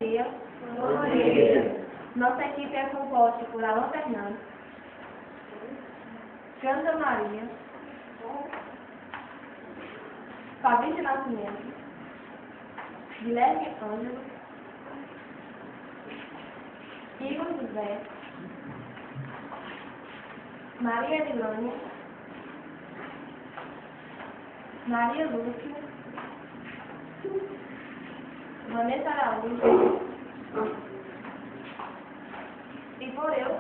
dia. Bom dia. Nossa equipe é composta por Alan Fernandes, Cândido Maria, Fabrício Nascimento, Guilherme Ângelo, Igor José, Maria Edilânia, Maria Lúcia, Vanessa Araújo e por eu,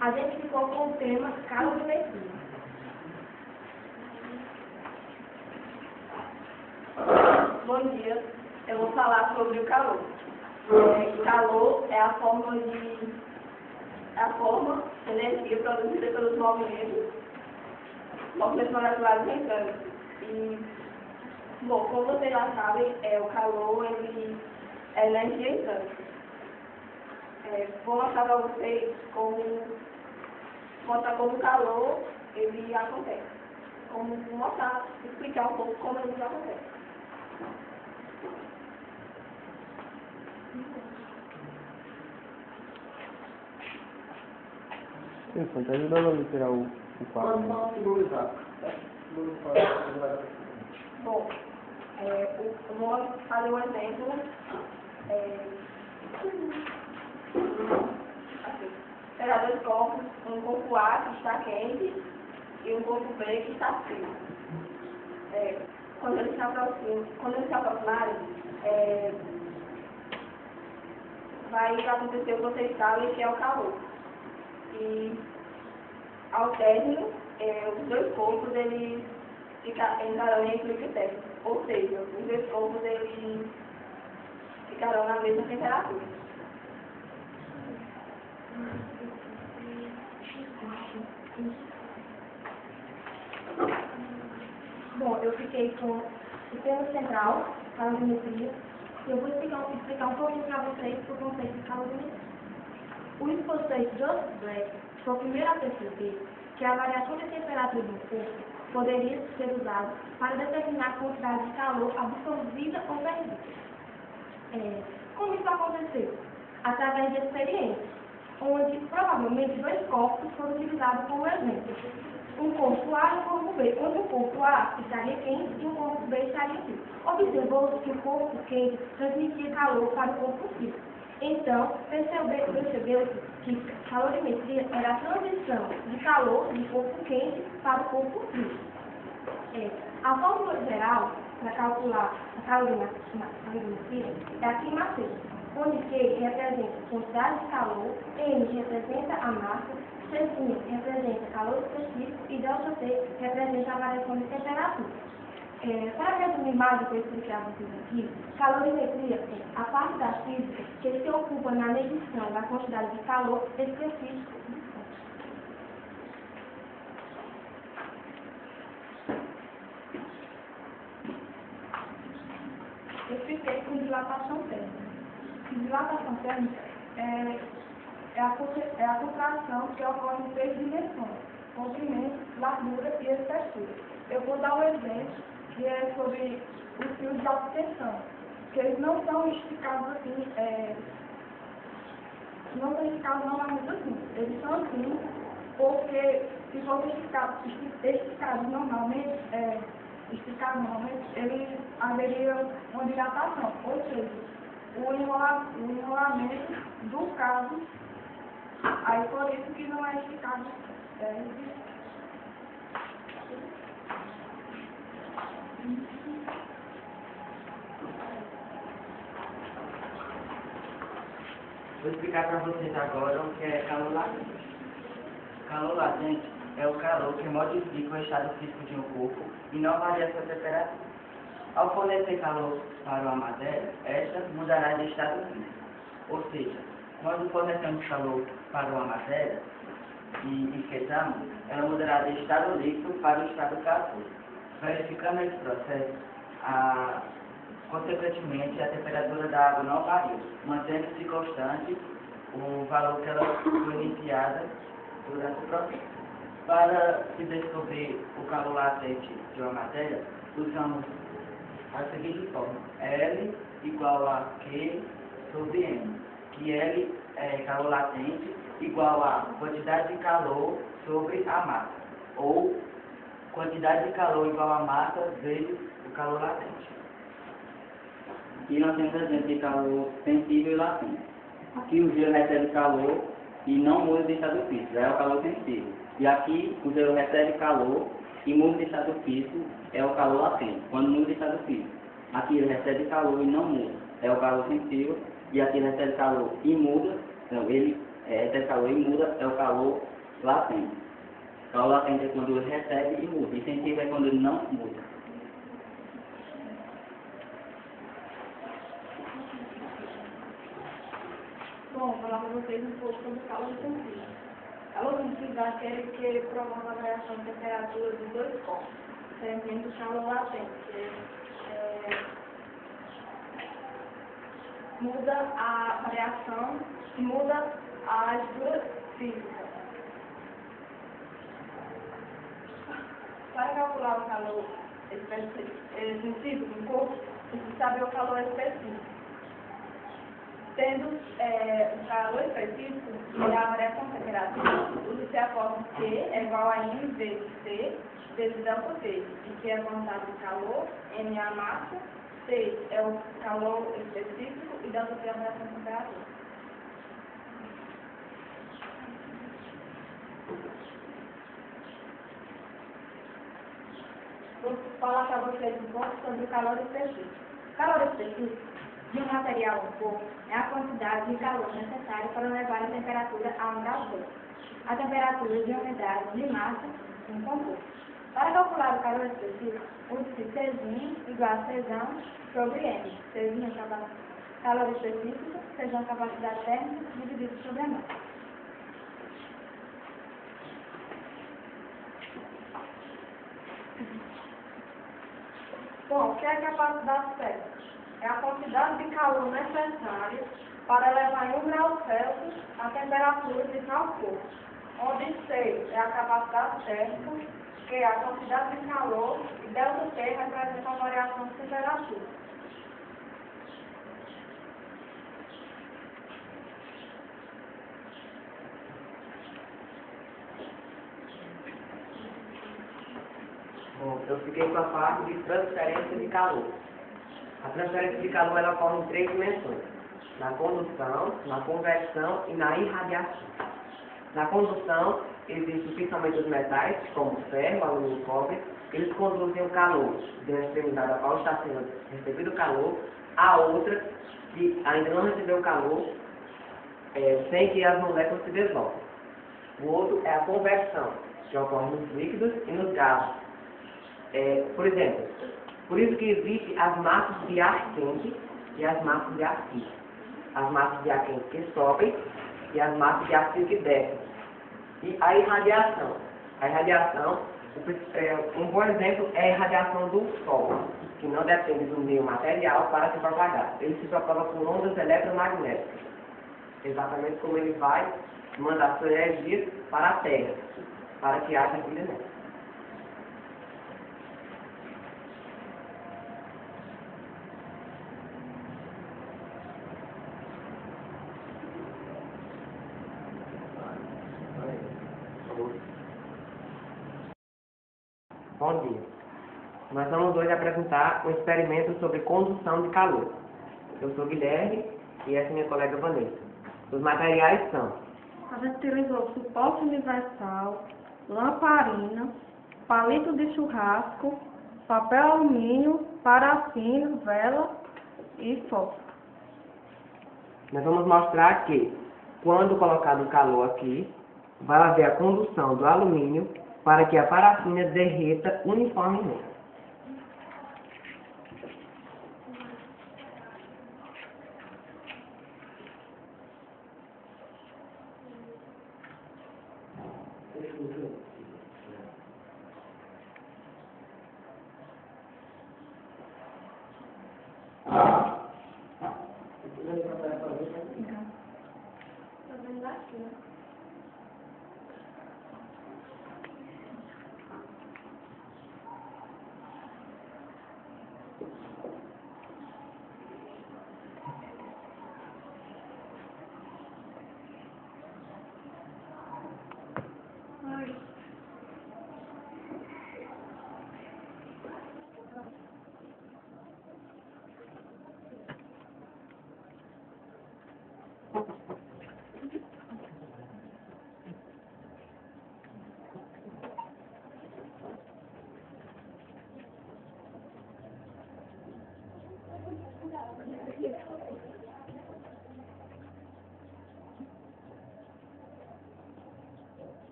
a gente ficou com o tema calorimetria. Bom dia, eu vou falar sobre o calor. Calor é a forma de energia produzida pelos movimentos moleculares mecânicos. E, bom, como vocês já sabem, o calor ele é energia instantânea. Vou mostrar para vocês como o calor ele acontece. Explicar um pouco como ele acontece. Isso, tá ajudando a me tirar o quadro. Bom, eu vou fazer um exemplo. Assim, pegar dois corpos, um corpo A que está quente e um corpo B que está frio. Quando eles se aproximarem, vai acontecer o que vocês sabem que é o calor. E ao término, os dois corpos eles entrarão em equilíbrio térmico, ou seja, os dois corpos eles ficarão na mesma temperatura. Bom, eu fiquei com o tema central, calorimetria, e eu vou explicar um pouquinho para vocês o conceito de calorimetria. O expositor Joseph Black foi o primeiro a perceber que a variação de temperatura do corpo poderia ser usada para determinar a quantidade de calor absorvida ou perdida. Como isso aconteceu? Através de experiências, onde provavelmente dois corpos foram utilizados como exemplo. Um corpo A e um corpo B, onde o corpo A estaria quente e o corpo B estaria frio. Observou-se que o corpo quente transmitia calor para o corpo frio. Então, percebeu-se que calorimetria era a transição de calor do corpo quente para o corpo frio. A fórmula geral para calcular a calorimetria é a climatéria, onde Q representa a quantidade de calor, M representa a massa, C' representa calor específico e ΔT representa a variação de temperatura. Para resumir mais o que eu expliquei a vocês aqui, calorimetria é a parte da física que se ocupa na medição da quantidade de calor específico do corpo. Eu fiquei com dilatação térmica. Dilatação térmica é a contração que ocorre em três dimensões: comprimento, largura e espessura. Eu vou dar um exemplo que é sobre os fios de alta tensão, que eles não são esticados assim, não são esticados normalmente assim. Eles são assim porque se fossem esticados normalmente, eles haveriam uma dilatação, ou seja, o enrolamento do cabo, aí por isso que não é esticado. Vou explicar para vocês agora o que é calor latente. Calor latente é o calor que modifica o estado físico de um corpo e não varia sua temperatura. Ao fornecer calor para uma matéria, esta mudará de estado físico. Ou seja, quando fornecemos calor para uma matéria e esquentamos, ela mudará de estado líquido para o estado gasoso. Verificando esse processo, consequentemente, a temperatura da água não varia, mantendo-se constante o valor que ela foi iniciada durante o processo. Para se descobrir o calor latente de uma matéria, usamos a seguinte forma: L igual a Q sobre M, que L é calor latente igual a quantidade de calor sobre a massa, ou quantidade de calor igual a massa vezes o calor latente. Aqui nós temos exemplo de calor sensível e latente. Aqui o gelo recebe calor e não muda de estado físico, já é o calor sensível. E aqui o gelo recebe calor e muda de estado físico, é o calor latente, quando muda de estado físico. Aqui ele recebe calor e não muda, é o calor sensível. E aqui ele recebe calor e muda, então ele recebe calor e muda, é o calor latente. O calor latente é quando ele recebe e muda, e sensível é quando ele não muda. Bom, vou falar para vocês um pouco sobre o calor sensível. Calor sensível é aquele que provoca a variação de temperatura de dois corpos, diferentemente do calor latente, que muda a variação e muda a estrutura física. Para calcular o calor sensível do corpo, precisa saber o calor específico. Tendo o calor específico e a variação de temperatura, usa-se a fórmula Q é igual a M vezes C vezes delta T, em que é a quantidade de calor, M é a massa, C é o calor específico e delta T é a variação de temperatura. Vou falar para vocês um pouco sobre o calor específico. O calor específico de um material ou corpo é a quantidade de calor necessária para levar a temperatura a 1 grau C. A temperatura de umidade de massa de um composto. Para calcular o calor específico, use-se Czinho igual a Czão sobre M. Czinho é calor específico, Czão capacidade térmica, dividido sobre a massa. Bom, o que é a capacidade térmica? É a quantidade de calor necessária para elevar em 1 grau Celsius a temperatura de tal corpo, onde C é a capacidade térmica, que é a quantidade de calor, e delta T representa a variação de temperatura. Bom, eu fiquei com a parte de transferência de calor. A transferência de calor ela ocorre em 3 dimensões: na condução, na convecção e na irradiação. Na condução, existem principalmente os metais, como o ferro, o alumínio e o cobre. Eles conduzem o calor de uma extremidade a qual está sendo recebido o calor a outra que ainda não recebeu o calor, sem que as moléculas se deslocem. O outro é a conversão, que ocorre nos líquidos e nos gases. Por exemplo, por isso que existem as massas de ar quente e as massas de ar frio. As massas de ar quente que sobem e as massas de ar frio que descem. E a irradiação. A irradiação, um bom exemplo é a irradiação do Sol, que não depende do meio material para se propagar. Ele se propaga por ondas eletromagnéticas. Exatamente como ele vai mandar sua energia para a Terra, para que haja vida nela. Bom dia. Nós vamos hoje apresentar um experimento sobre condução de calor. Eu sou Guilherme e essa é minha colega Vanessa. Os materiais são: A gente utilizou suporte universal, lamparina, palito de churrasco, papel alumínio, parafina, vela e fósforo. nós vamos mostrar que, quando colocado o calor aqui, vai haver a condução do alumínio para que a parafina derreta uniformemente.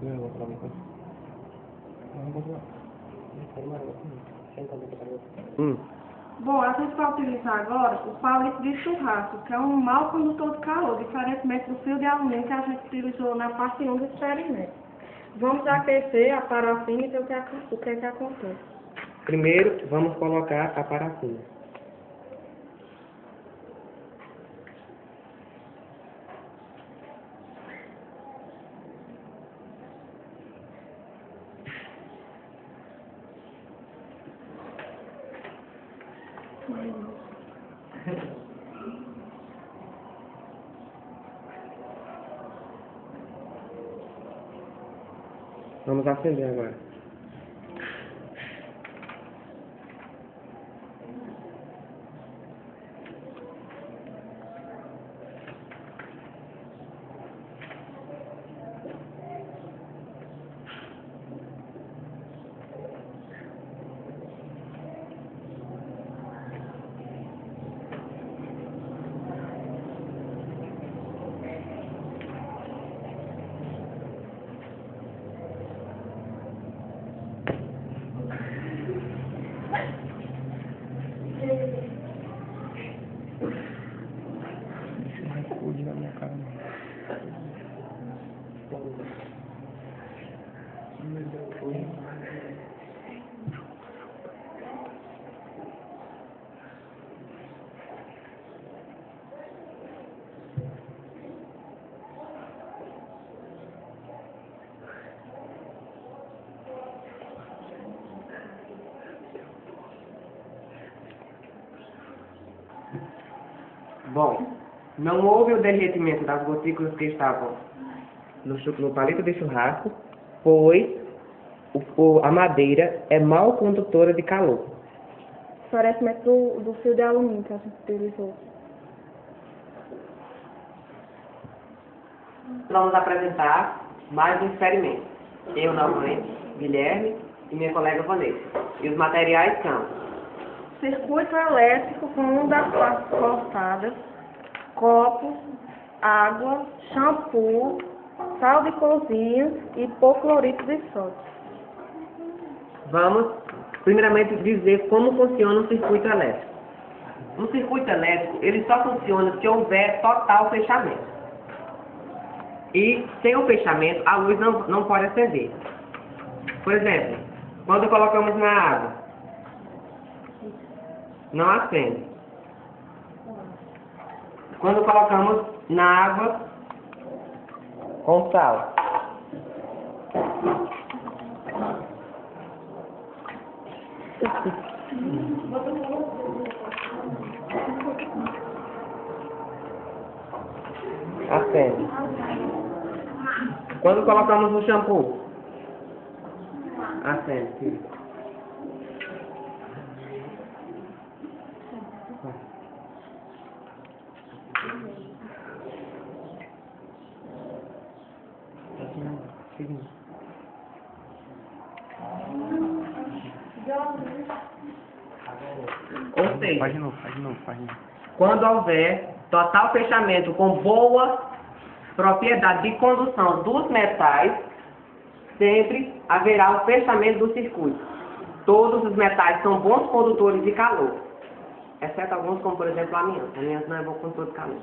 Não, vou falar uma coisa. Não, vou falar. Bom, a gente vai utilizar agora o palito de churrasco, que é um mau condutor de calor, diferentemente do fio de alumínio que a gente utilizou na parte 1 do experimento. Vamos aquecer a parafina e ver o que acontece. Primeiro, vamos colocar a parafina. Vamos acender agora. Na minha cara, não. Bom, não houve o derretimento das gotículas que estavam no palito de churrasco, pois a madeira é mal condutora de calor. Diferentemente do fio de alumínio que a gente utilizou. Vamos apresentar mais um experimento. Eu, novamente, Guilherme e minha colega Vanessa. E os materiais são Circuito elétrico com uma das partes cortadas, copos, água, shampoo, sal de cozinha e hipoclorito de sódio. Vamos, primeiramente, dizer como funciona o circuito elétrico. Um circuito elétrico, ele só funciona se houver total fechamento. E, sem o fechamento, a luz não pode acender. Por exemplo, quando colocamos na água, não acende. Quando colocamos na água com sal, acende. Quando colocamos no shampoo, acende. Ou seja, Faz de novo. quando houver total fechamento com boa propriedade de condução dos metais, sempre haverá o fechamento do circuito. Todos os metais são bons condutores de calor, exceto alguns como, por exemplo, a amianto. A amianto não é bom condutor de calor.